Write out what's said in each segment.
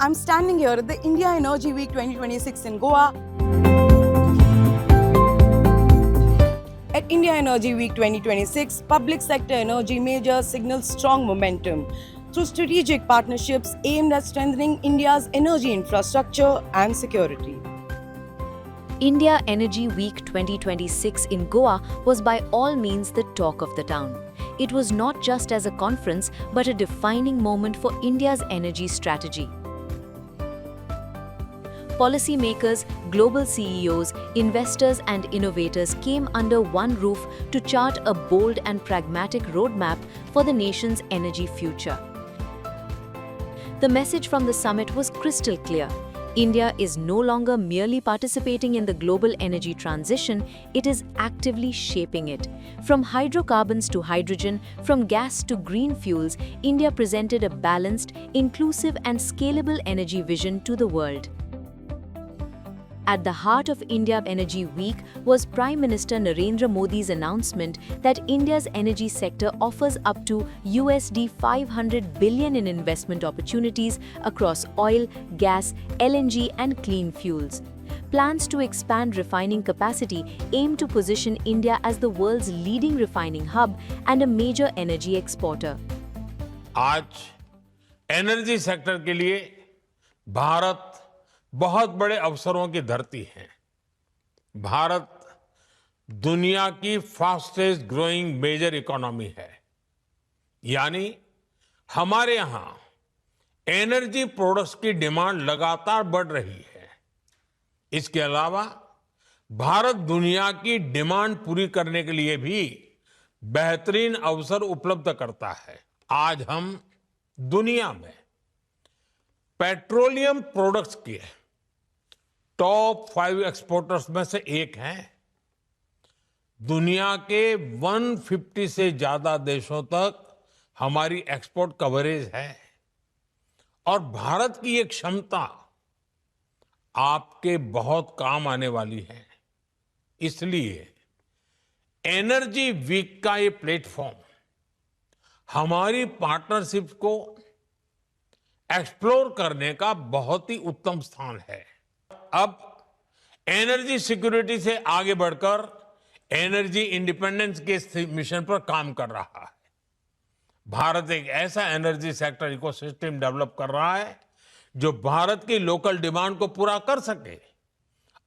I'm standing here at the India Energy Week 2026 in Goa. At India Energy Week 2026, public sector energy majors signal strong momentum through strategic partnerships aimed at strengthening India's energy infrastructure and security. India Energy Week 2026 in Goa was by all means the talk of the town. It was not just as a conference, but a defining moment for India's energy strategy. Policymakers, global CEOs, investors and innovators came under one roof to chart a bold and pragmatic roadmap for the nation's energy future. The message from the summit was crystal clear. India is no longer merely participating in the global energy transition, it is actively shaping it. From hydrocarbons to hydrogen, from gas to green fuels, India presented a balanced, inclusive and scalable energy vision to the world. At the heart of India Energy Week was Prime Minister Narendra Modi's announcement that India's energy sector offers up to USD 500 billion in investment opportunities across oil, gas, LNG and clean fuels. Plans to expand refining capacity aim to position India as the world's leading refining hub and a major energy exporter. आज energy sector के लिए भारत बहुत बड़े अवसरों की धरती है। भारत दुनिया की फास्टेस्ट ग्रोइंग मेजर इकोनॉमी है, यानी हमारे यहां एनर्जी प्रोडक्ट्स की डिमांड लगातार बढ़ रही है। इसके अलावा भारत दुनिया की डिमांड पूरी करने के लिए भी बेहतरीन अवसर उपलब्ध करता है। आज हम दुनिया में पेट्रोलियम प्रोडक्ट्स के टॉप 5 एक्सपोर्टर्स में से एक हैं। दुनिया के 150 से ज्यादा देशों तक हमारी एक्सपोर्ट कवरेज है और भारत की ये क्षमता आपके बहुत काम आने वाली है। इसलिए एनर्जी वीक का ये प्लेटफॉर्म हमारी पार्टनरशिप को एक्सप्लोर करने का बहुत ही उत्तम स्थान है। अब एनर्जी सिक्योरिटी से आगे बढ़कर एनर्जी इंडिपेंडेंस के मिशन पर काम कर रहा है। भारत एक ऐसा एनर्जी सेक्टर इकोसिस्टम डेवलप कर रहा है जो भारत की लोकल डिमांड को पूरा कर सके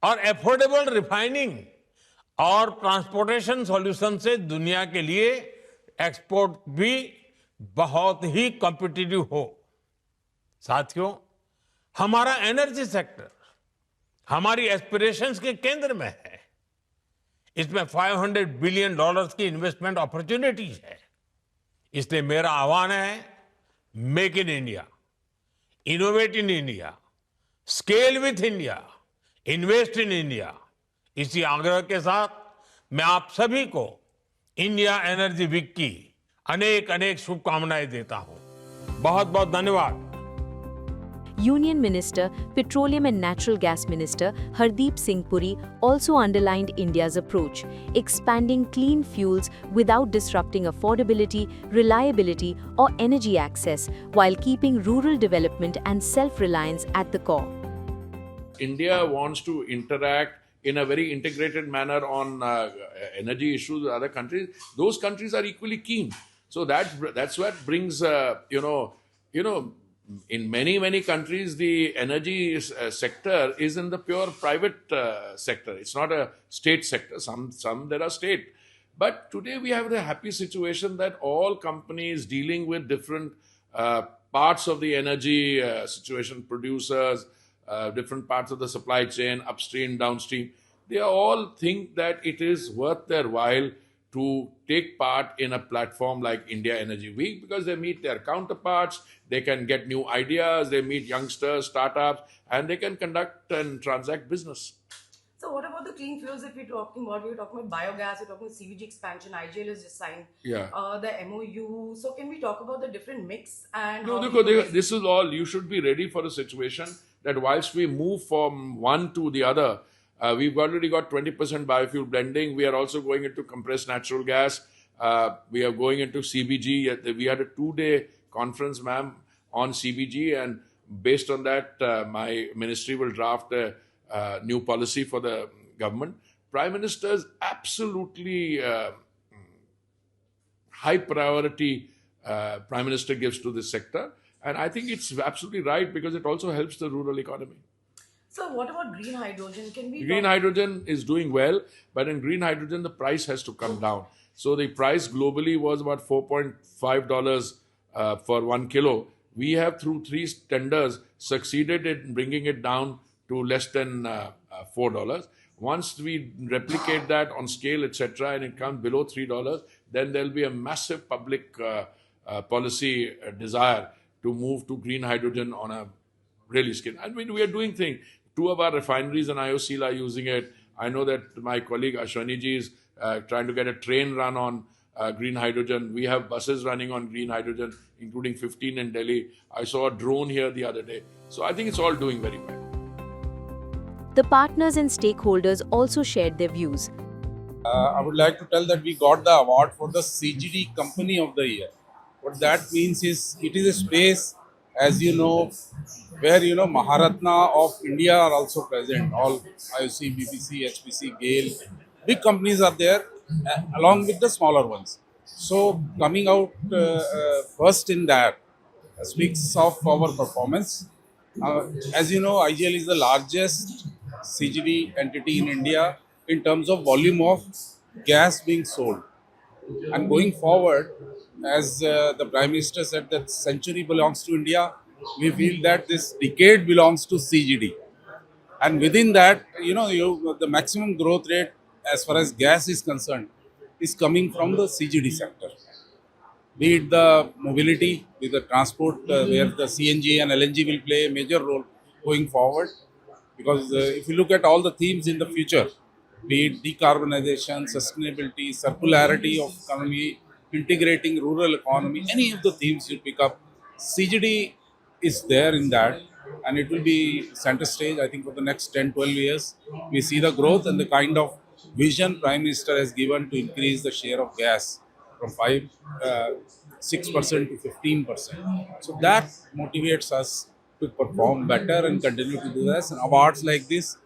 और एफोर्डेबल रिफाइनिंग और ट्रांसपोर्टेशन सॉल्यूशन से दुनिया के लिए एक्सपोर्ट भी बहुत ही कॉम्पिटिटिव हो। साथियों, हमारा एनर्जी सेक्टर हमारी एस्पिरेशंस के केंद्र में है। इसमें $500 बिलियन की इन्वेस्टमेंट अपॉर्चुनिटीज है। इसलिए मेरा आह्वान है, make in India, innovate in India, scale with India, invest in India. इसी आग्रह के साथ मैं आप सभी को इंडिया एनर्जी वीक की अनेक अनेक शुभकामनाएं देता हूं। बहुत बहुत धन्यवाद। Union Minister, Petroleum and Natural Gas Minister Hardeep Singh Puri also underlined India's approach, expanding clean fuels without disrupting affordability, reliability or energy access while keeping rural development and self-reliance at the core. India wants to interact in a very integrated manner on energy issues with other countries. Those countries are equally keen. So that's what brings, in many countries, the energy sector is in the pure private sector. It's not a state sector. Some there are state. But today we have the happy situation that all companies dealing with different parts of the energy situation, producers, different parts of the supply chain, upstream, downstream, they all think that it is worth their while to take part in a platform like India Energy Week because they meet their counterparts, they can get new ideas, they meet youngsters, startups, and they can conduct and transact business. So what about the clean fuels if we're talking about? We're talking about biogas, we're talking about CBG expansion, IGL has just signed the MOU. So can we talk about the different mix? And no, this is all, you should be ready for a situation that whilst we move from one to the other, we've already got 20% biofuel blending. We are also going into compressed natural gas. We are going into CBG. We had a 2-day conference, ma'am, on CBG, and Based on that, my ministry will draft a new policy for the government. Prime Minister's absolutely high priority Prime Minister gives to this sector. And I think it's absolutely right because it also helps the rural economy. So, what about green hydrogen? Can we Green hydrogen is doing well, but in green hydrogen, the price has to come down. So the price globally was about $4.5 for 1 kilo. We have, through 3 tenders, succeeded in bringing it down to less than $4. Once we replicate that on scale, etc., and it comes below $3, then there'll be a massive public policy desire to move to green hydrogen on a really scale. I mean, we are doing things. 2 of our refineries in IOCL are using it. I know that my colleague Ashwani ji is trying to get a train run on green hydrogen. We have buses running on green hydrogen, including 15 in Delhi. I saw a drone here the other day. So I think it's all doing very well. The partners and stakeholders also shared their views. I would like to tell that we got the award for the CGD Company of the Year. What that means is it is a space, as you know, where Maharatna of India are also present. All IOC, BPC, HPC, GAIL, big companies are there, along with the smaller ones. So coming out first in that speaks of our performance. As you know, IGL is the largest CGD entity in India in terms of volume of gas being sold. And going forward, as the Prime Minister said that century belongs to India, we feel that this decade belongs to CGD. And within that, the maximum growth rate as far as gas is concerned is coming from the CGD sector. Be it the mobility, be the transport, where the CNG and LNG will play a major role going forward. Because if you look at all the themes in the future, be it decarbonization, sustainability, circularity of economy, integrating rural economy, any of the themes you pick up, CGD is there in that, and it will be center stage, I think, for the next 10, 12 years. We see the growth and the kind of vision Prime Minister has given to increase the share of gas from 6% to 15%. So that motivates us to perform better and continue to do this. And awards like this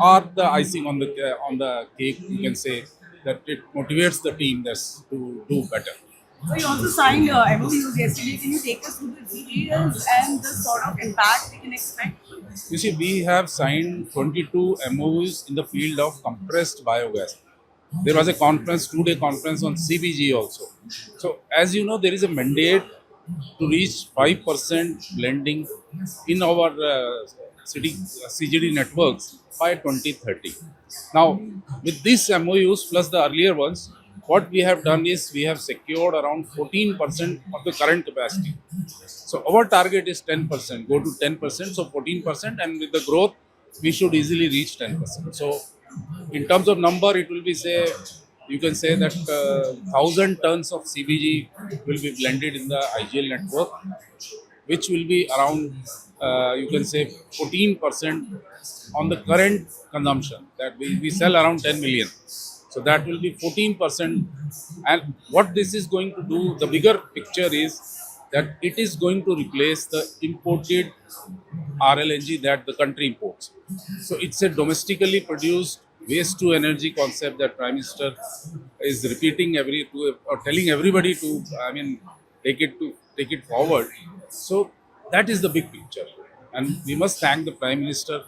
are the icing on the cake. You can say that it motivates the team to do better. So you also signed MOUs yesterday. Can you take us through the details and the sort of impact we can expect? You see, we have signed 22 MOUs in the field of compressed biogas. There was a conference, 2-day conference on CBG also. So, as you know, there is a mandate to reach 5% blending in our CGD networks by 2030. Now, with these MOUs plus the earlier ones, what we have done is we have secured around 14% of the current capacity. So our target is 10%, go to 10%, so 14%, and with the growth, we should easily reach 10%. So in terms of number, it will be, you can say that 1,000 tons of CBG will be blended in the IGL network, which will be around, you can say 14% on the current consumption, that we sell around 10 million. So that will be 14%. And what this is going to do, the bigger picture is that it is going to replace the imported RLNG that the country imports. So it's a domestically produced waste to energy concept that Prime Minister is repeating or telling everybody to, take it forward. So that is the big picture. And we must thank the Prime Minister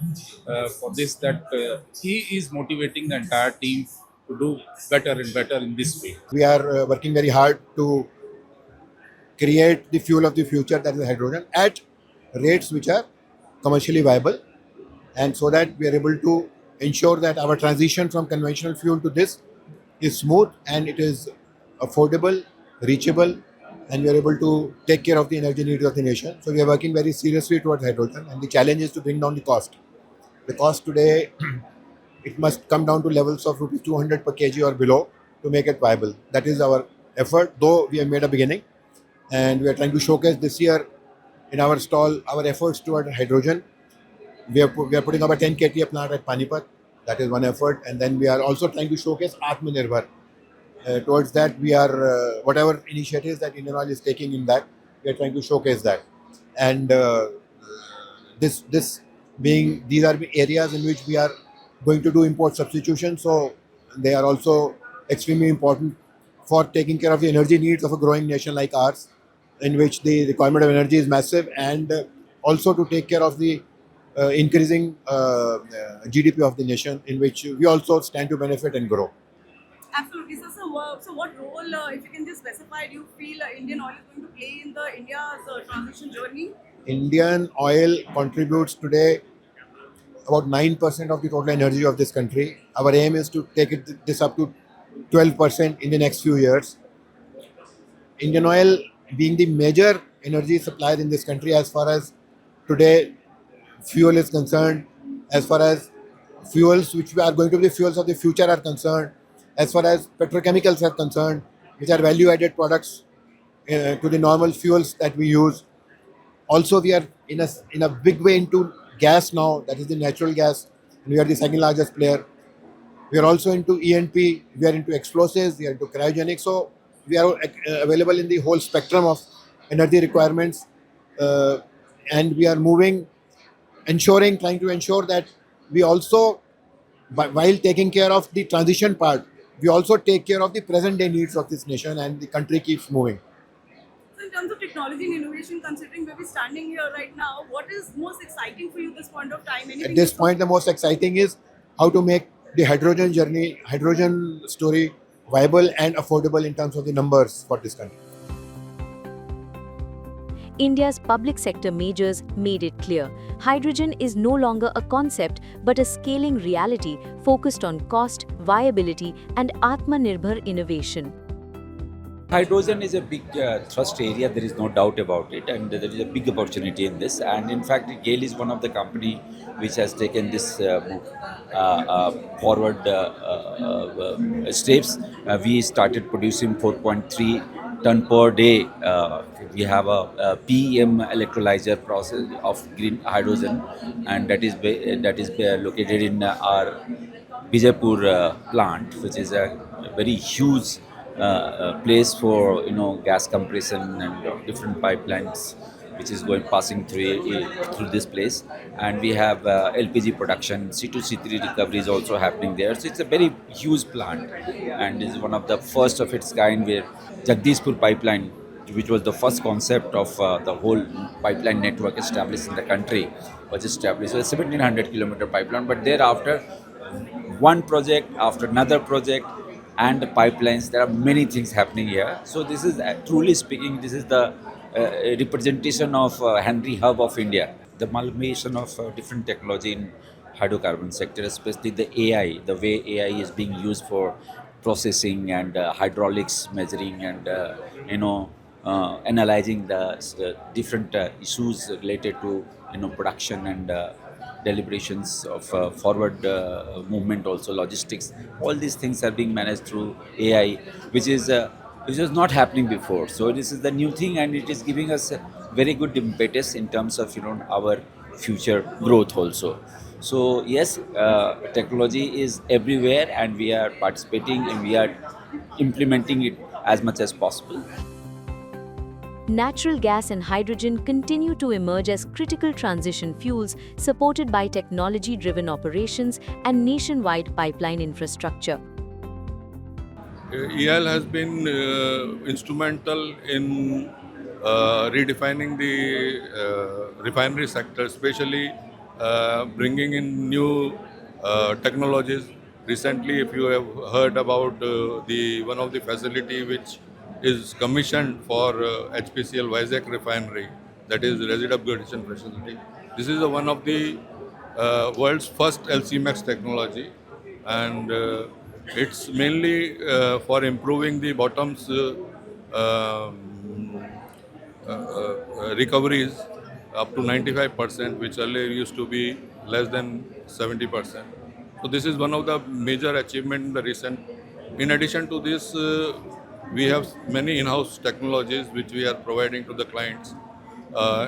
for this, that he is motivating the entire team to do better and better in this way. We are working very hard to create the fuel of the future, that is hydrogen, at rates which are commercially viable, and so that we are able to ensure that our transition from conventional fuel to this is smooth and it is affordable, reachable, and we are able to take care of the energy needs of the nation. So we are working very seriously towards hydrogen, and the challenge is to bring down the cost. The cost today, it must come down to levels of rupees 200 per kg or below to make it viable. That is our effort, though we have made a beginning, and we are trying to showcase this year in our stall our efforts toward hydrogen. We are putting up a 10 KTA plant at Panipat. That is one effort, and then we are also trying to showcase Atmanirbhar. Towards that, we are whatever initiatives that Indian Oil is taking in that, we are trying to showcase that. And This being, these are areas in which we are going to do import substitution, so they are also extremely important for taking care of the energy needs of a growing nation like ours, in which the requirement of energy is massive, and also to take care of the increasing GDP of the nation, in which we also stand to benefit and grow. Absolutely. So what role, if you can just specify, do you feel Indian oil is going to play in the India's transition journey? Indian oil contributes today about 9% of the total energy of this country. Our aim is to take this up to 12% in the next few years. Indian Oil being the major energy supplier in this country, as far as today fuel is concerned, as far as fuels which are going to be the fuels of the future are concerned, as far as petrochemicals are concerned, which are value added products to the normal fuels that we use. Also, we are in a big way into gas now, that is the natural gas, and we are the second largest player. We are also into E&P, we are into explosives, we are into cryogenics. So we are available in the whole spectrum of energy requirements, uh, and we are moving, trying to ensure that we also, while taking care of the transition part, we also take care of the present day needs of this nation, and the country keeps moving. So in terms of technology and innovation, considering where we're standing here right now, what is most exciting for you at this point of time? At Anything this point, the most exciting is how to make the hydrogen story viable and affordable in terms of the numbers for this country. India's public sector majors made it clear. Hydrogen is no longer a concept but a scaling reality focused on cost, viability, and Atmanirbhar innovation. Hydrogen is a big thrust area, there is no doubt about it, and there is a big opportunity in this. And in fact, GAIL is one of the company which has taken this move forward steps. We started producing 4.3 ton per day. We have a PEM electrolyzer process of green hydrogen, and that is located in our Bijapur plant, which is a very huge place for gas compression and different pipelines, which is going passing through this place. And we have LPG production, C2 C3 recovery is also happening there. So it's a very huge plant, and is one of the first of its kind, where Jagdishpur pipeline, which was the first concept of the whole pipeline network established in the country, was established. So a 1700-kilometer pipeline, but thereafter one project after another project, and the pipelines, there are many things happening here. So this is truly speaking, this is the representation of Henry Hub of India, the amalgamation of different technology in hydrocarbon sector, especially the AI, the way AI is being used for processing and hydraulics measuring, and analyzing the different issues related to production and deliberations of forward movement, also logistics. All these things are being managed through AI, which was not happening before. So this is the new thing, and it is giving us a very good impetus in terms of our future growth also. So yes, technology is everywhere, and we are participating and we are implementing it as much as possible. Natural gas and hydrogen continue to emerge as critical transition fuels supported by technology-driven operations and nationwide pipeline infrastructure. EIL has been instrumental in redefining the refinery sector, especially bringing in new technologies. Recently, if you have heard about the one of the facility which is commissioned for HPCL Vizag refinery, that is resid upgradation facility. This is one of the world's first LCMX technology, and it's mainly for improving the bottoms recoveries up to 95%, which earlier used to be less than 70%. So this is one of the major achievements in the recent. In addition to this, we have many in-house technologies which we are providing to the clients.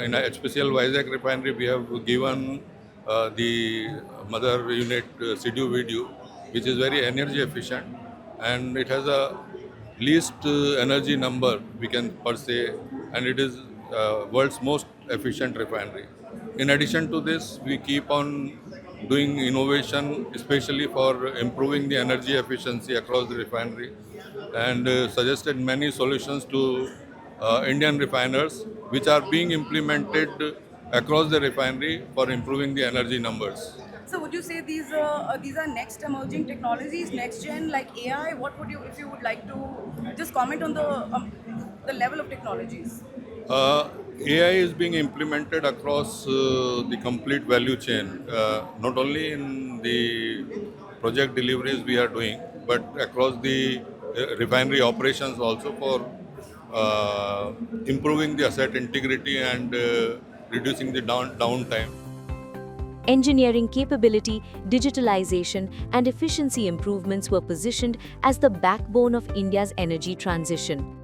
In HPCL Vizag refinery, we have given the mother unit CDU video, which is very energy efficient, and it has a least energy number we can per se, and it is world's most efficient refinery. In addition to this, we keep on doing innovation, especially for improving the energy efficiency across the refinery, and suggested many solutions to Indian refiners, which are being implemented across the refinery for improving the energy numbers. So would you say these are next emerging technologies, next gen like AI? What would you, if you would like to just comment on the level of technologies? Uh, AI is being implemented across the complete value chain, not only in the project deliveries we are doing, but across the refinery operations also for improving the asset integrity and reducing the downtime. Engineering capability, digitalization, and efficiency improvements were positioned as the backbone of India's energy transition.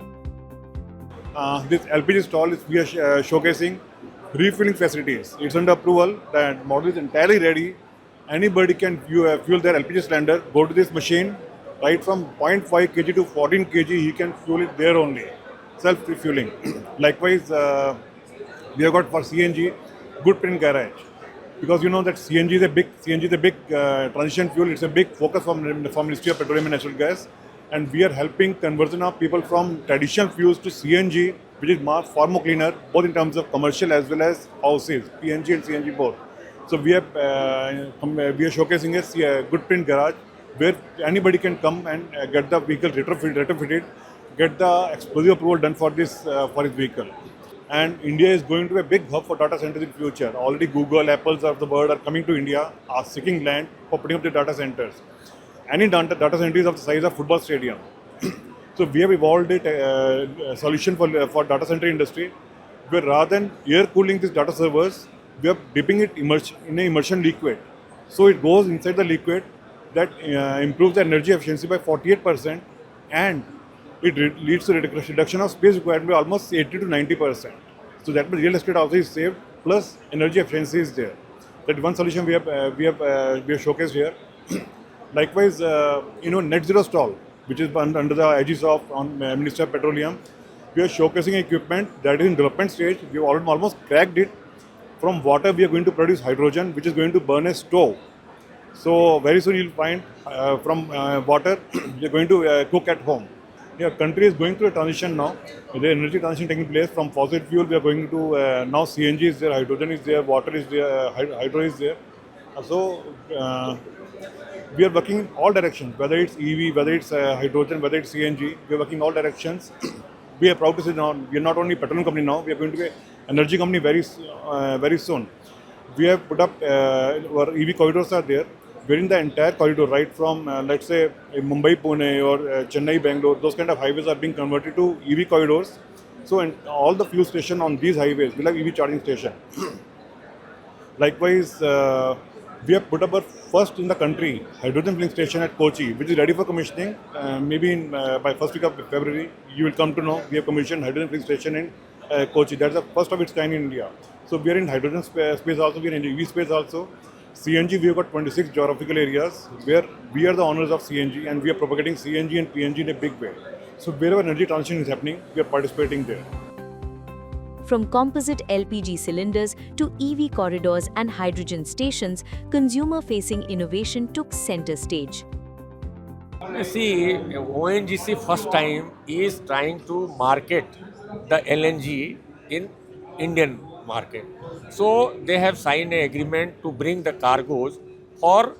This LPG stall is we are showcasing refilling facilities. It's under approval. That model is entirely ready. Anybody can fuel their LPG cylinder. Go to this machine. Right from 0.5 kg to 14 kg, he can fuel it there only. Self-refueling. Likewise, we have got for CNG good print garage, because you know that CNG is a big transition fuel. It's a big focus from Ministry of Petroleum and Natural Gas, and we are helping conversion of people from traditional fuels to CNG, which is far more cleaner, both in terms of commercial as well as houses, PNG and CNG both. So we are showcasing a good print garage where anybody can come and get the vehicle retrofitted, get the explosive approval done for this for his vehicle. And India is going to be a big hub for data centers in future. Already Google, Apples of the world are coming to India, are seeking land for putting up the data centers. Any data center is of the size of football stadium. So we have evolved a solution for data center industry, where rather than air cooling these data servers, we are dipping it in an immersion liquid. So it goes inside the liquid that improves the energy efficiency by 48%, and it leads to reduction of space required by almost 80 to 90%. So that means real estate also is saved, plus energy efficiency is there. That one solution we have showcased here. Likewise, net zero stall, which is under the aegis of Minister of Petroleum, we are showcasing equipment that is in development stage. We have almost cracked it. From water, we are going to produce hydrogen, which is going to burn a stove. So very soon you'll find from water, we are going to cook at home. Yeah, country is going through a transition now. The energy transition taking place from fossil fuel. We are going to now CNG is there, hydrogen is there, water is there, hydro is there. So we are working in all directions, whether it's EV, whether it's hydrogen, whether it's CNG. We are working in all directions. We are proud to say now we are not only a petroleum company now. We are going to be an energy company very soon. We have put up our EV corridors are there. Wherein the entire corridor, right from let's say Mumbai, Pune or Chennai, Bangalore, those kind of highways are being converted to EV corridors. So and all the fuel stations on these highways will have EV charging station. Likewise, we have put up our first in the country hydrogen filling station at Kochi, which is ready for commissioning. Maybe by first week of February, you will come to know we have commissioned hydrogen filling station in Kochi. That's the first of its kind in India. So we are in hydrogen space also, we are in EV space also. CNG, we have got 26 geographical areas where we are the owners of CNG, and we are propagating CNG and PNG in a big way. So wherever energy transition is happening, we are participating there. From composite LPG cylinders to EV corridors and hydrogen stations, consumer-facing innovation took center stage. See, ONGC first time is trying to market the LNG in Indian market. So they have signed an agreement to bring the cargoes for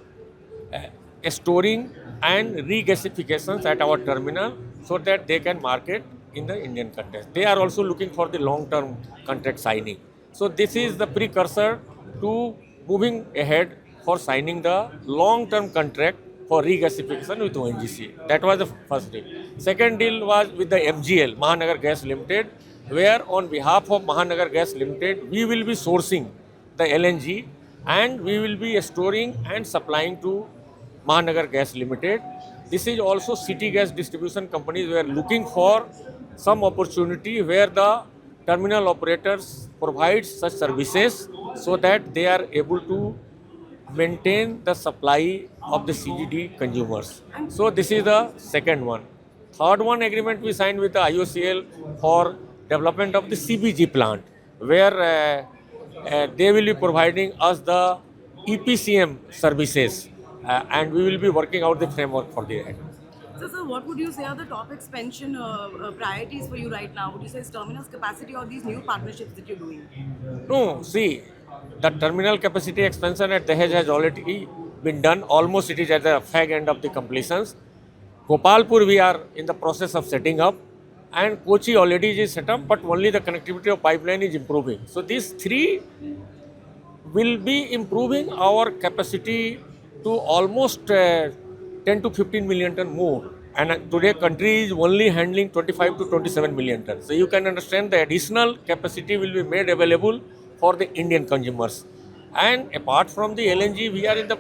storing and regasifications at our terminal so that they can market in the Indian context. They are also looking for the long-term contract signing. So this is the precursor to moving ahead for signing the long-term contract for regasification with ONGC. That was the first deal. Second deal was with the MGL, Mahanagar Gas Limited, where on behalf of Mahanagar Gas Limited, we will be sourcing the LNG and we will be storing and supplying to Mahanagar Gas Limited. This is also city gas distribution companies were looking for some opportunity where the terminal operators provide such services so that they are able to maintain the supply of the CGD consumers. So this is the second one. Third one agreement we signed with the IOCL for development of the CBG plant, where they will be providing us the EPCM services, and we will be working out the framework for the. So, sir, what would you say are the top expansion priorities for you right now? Would you say it's terminus capacity or these new partnerships that you're doing? No, see, the terminal capacity expansion at Dahej has already been done. Almost it is at the fag end of the completions. Gopalpur we are in the process of setting up, and Kochi already is set up, but only the connectivity of pipeline is improving. So these three will be improving our capacity to almost 10 to 15 million ton more. And today country is only handling 25 to 27 million tons. So you can understand the additional capacity will be made available for the Indian consumers. And apart from the LNG, we are in the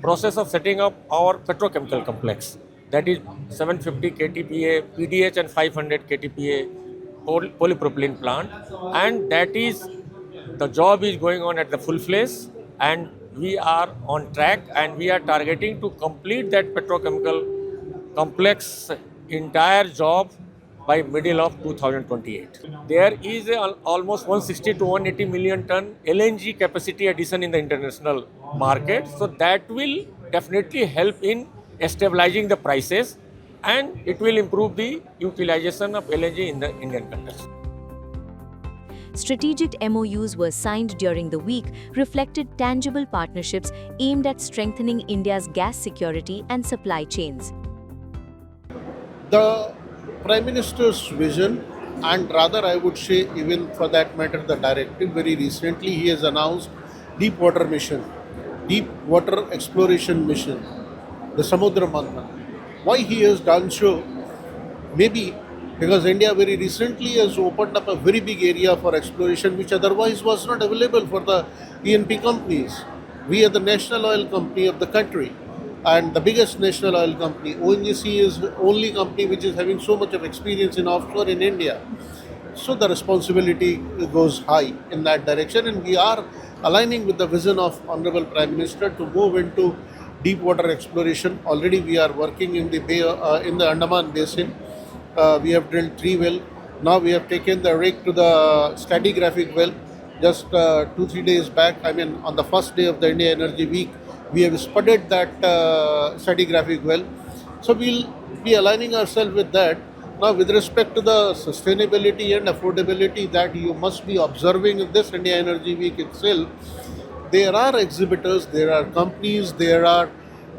process of setting up our petrochemical complex. That is 750 KTPA PDH and 500 KTPA polypropylene plant. And that is, the job is going on at the full fledged, and we are on track, and we are targeting to complete that petrochemical complex entire job by middle of 2028. There is almost 160 to 180 million ton LNG capacity addition in the international market. So that will definitely help in stabilizing the prices, and it will improve the utilization of LNG in the Indian context. Strategic MOUs were signed during the week, reflected tangible partnerships aimed at strengthening India's gas security and supply chains. The Prime Minister's vision, and rather I would say even for that matter the directive, very recently he has announced deep water mission, deep water exploration mission, the Samudra Manthan. Why he has done so? Maybe because India very recently has opened up a very big area for exploration which otherwise was not available for the E&P companies. We are the national oil company of the country, and the biggest national oil company. ONGC is the only company which is having so much of experience in offshore in India. So the responsibility goes high in that direction, and we are aligning with the vision of Honorable Prime Minister to move into deep water exploration. Already we are working in the in the Andaman Basin. We have drilled 3 wells. Now we have taken the rig to the stratigraphic well. Just 2-3 days back, I mean on the first day of the India Energy Week, we have spudded that stratigraphic well. So we'll be aligning ourselves with that. Now with respect to the sustainability and affordability that you must be observing in this India Energy Week itself, there are exhibitors, there are companies, there are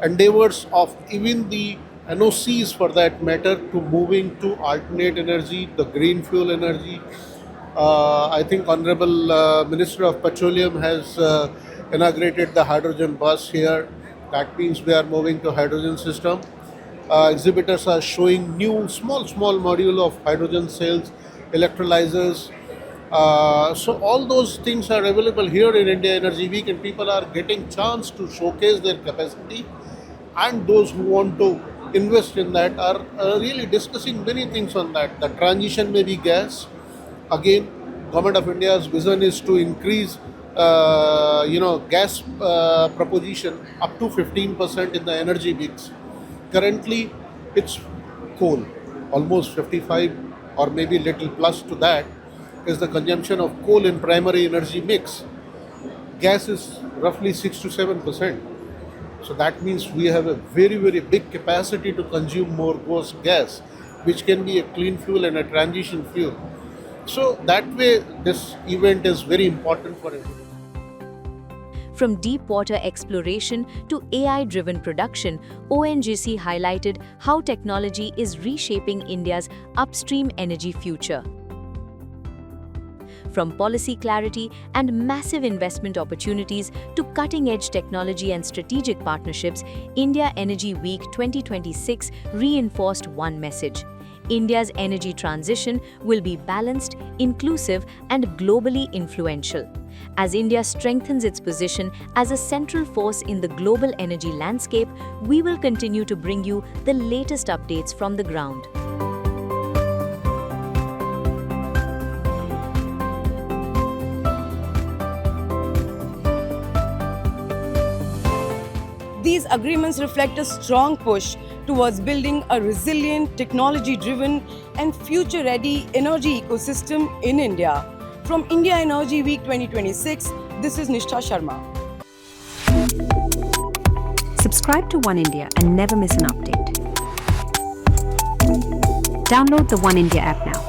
endeavors of even the NOCs for that matter to moving to alternate energy, the green fuel energy. I think Honorable Minister of Petroleum has inaugurated the hydrogen bus here. That means we are moving to hydrogen system. Exhibitors are showing new small module of hydrogen cells, electrolyzers. So all those things are available here in India Energy Week, and people are getting chance to showcase their capacity, and those who want to invest in that are really discussing many things on that. The transition may be gas. Again, Government of India's vision is to increase gas proposition up to 15% in the energy mix. Currently, it's coal, almost 55 or maybe little plus to that is the consumption of coal in primary energy mix. Gas is roughly 6 to 7%. So that means we have a very big capacity to consume more gas, which can be a clean fuel and a transition fuel. So that way, this event is very important for everyone. From deep water exploration to AI-driven production, ONGC highlighted how technology is reshaping India's upstream energy future. From policy clarity and massive investment opportunities to cutting-edge technology and strategic partnerships, India Energy Week 2026 reinforced one message: India's energy transition will be balanced, inclusive, and globally influential. As India strengthens its position as a central force in the global energy landscape, we will continue to bring you the latest updates from the ground. These agreements reflect a strong push towards building a resilient, technology-driven and future-ready energy ecosystem in India. From India Energy Week 2026, this is Nishtha Sharma. Subscribe to One India and never miss an update. Download the One India app now.